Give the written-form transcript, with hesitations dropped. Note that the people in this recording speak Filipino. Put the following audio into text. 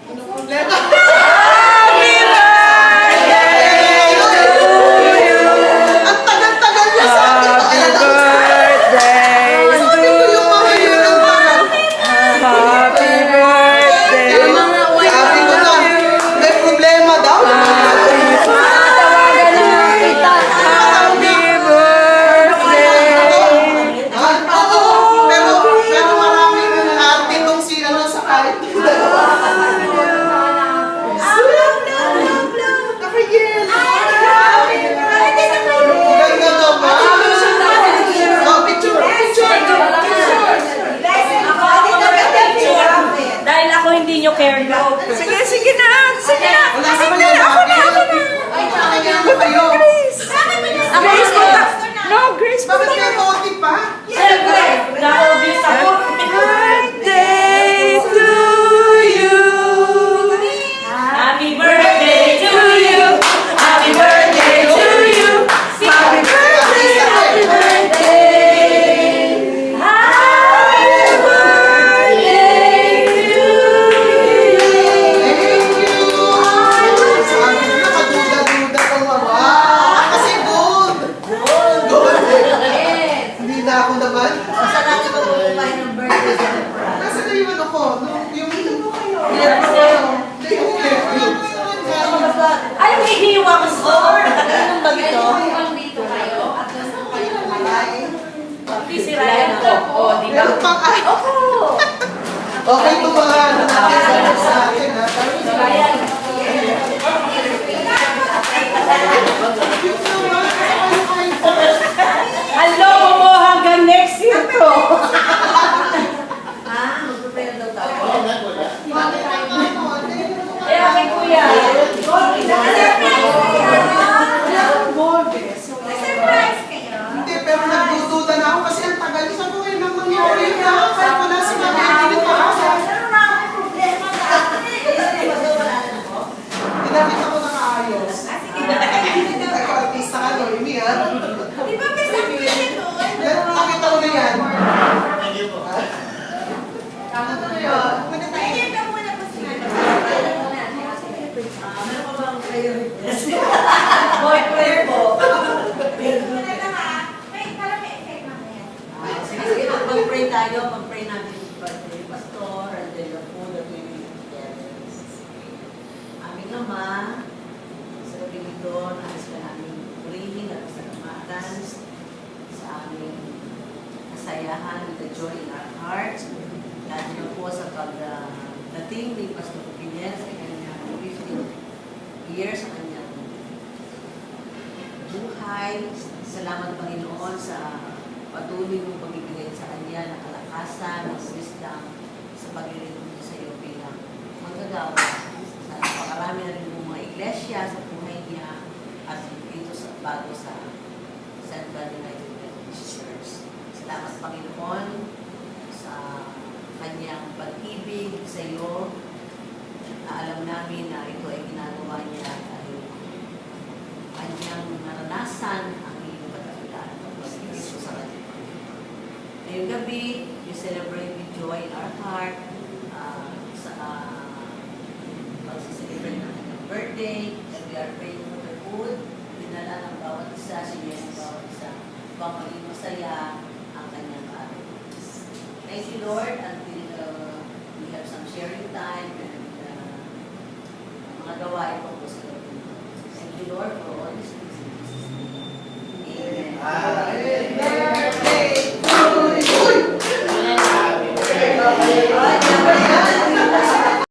Ano problema? Ang tagal-tagal niya sa akin. Sabi ko yung mga yun ang tagal. Happy birthday! Sabi ko na, may problema daw. Tawagan na kita! Happy birthday! Pero maraming arte tong si ano sa kahit. Dahil ako hindi nyo care go. Sige, sige na! Sige na! Wala ka ba yan? Ako na! Ay, kaya na kayo. Grace po ta! No, Grace po Bakit ta! kayo kaunti pa? Siyempre! Na-obvious ako! Birthday to you! Happy birthday to you! Happy birthday to you! Happy birthday! Happy birthday! Happy birthday to Thank you! Sabi ko, nakaduda-duda pa mama. Kasi gold! Gold! Hindi na ako naman. Nasaan na yung ano ko? Yung Ay, may hiwa ko score! Anong bag ito? Sisirayan ko. O, di ba? Meron pang ay. Opo! Okay ito mga ano natin sa akin ha. Sisirayan. Hello mo hanggang next year to. Kaya kay kuya. Hindi, pero nagdududa na ako kasi ang tagal sa ko ngayon nang mangyari na. Kaya ko na sinabi, hindi pa ako. Pinakita ko na kaayos. Ako artista ka, Noemi ha. Nakita ko na yan. Ano na yun? Boyfriend po. Sige, mag-pray tayo. Mag-pray natin yung birthday ni Pastor and then the food that we will eat together. Aming Ama, sa gabi ito, nais ka namin purihin at pasalamatan sa aming kasayahan with the joy in our hearts. Lalo na po sa pagdating ni Pastor Pinel sa kanyang 15 years sa kanyang buhay. Salamat Panginoon sa patuloy mong pagbibigay sa kanya ng kalakasan, ng wisdom sa paglilingkod niya sa iyo bilang manggagawa. Sa napakarami na rin ng mga iglesia sa buhay niya at dito sa bago sa Central United Methodist Church. Salamat Panginoon sa kanyang pag-ibig sa iyo. Alam namin na ito ay ginagawa niya dahil kanyang naranasan ang iyong katapilan tapos ito sa kanya. Ngayong gabi, we celebrate with joy in our heart sa pag-celebrate ng kanyang birthday. And we are praying for the food. Dinala ng bawat isa, sinya ng bawat isa. Upang maging masaya ang kanyang araw. Thank you, Lord, until we have some sharing time and mga gawain po po sa gabi. Thank you, Lord, for all this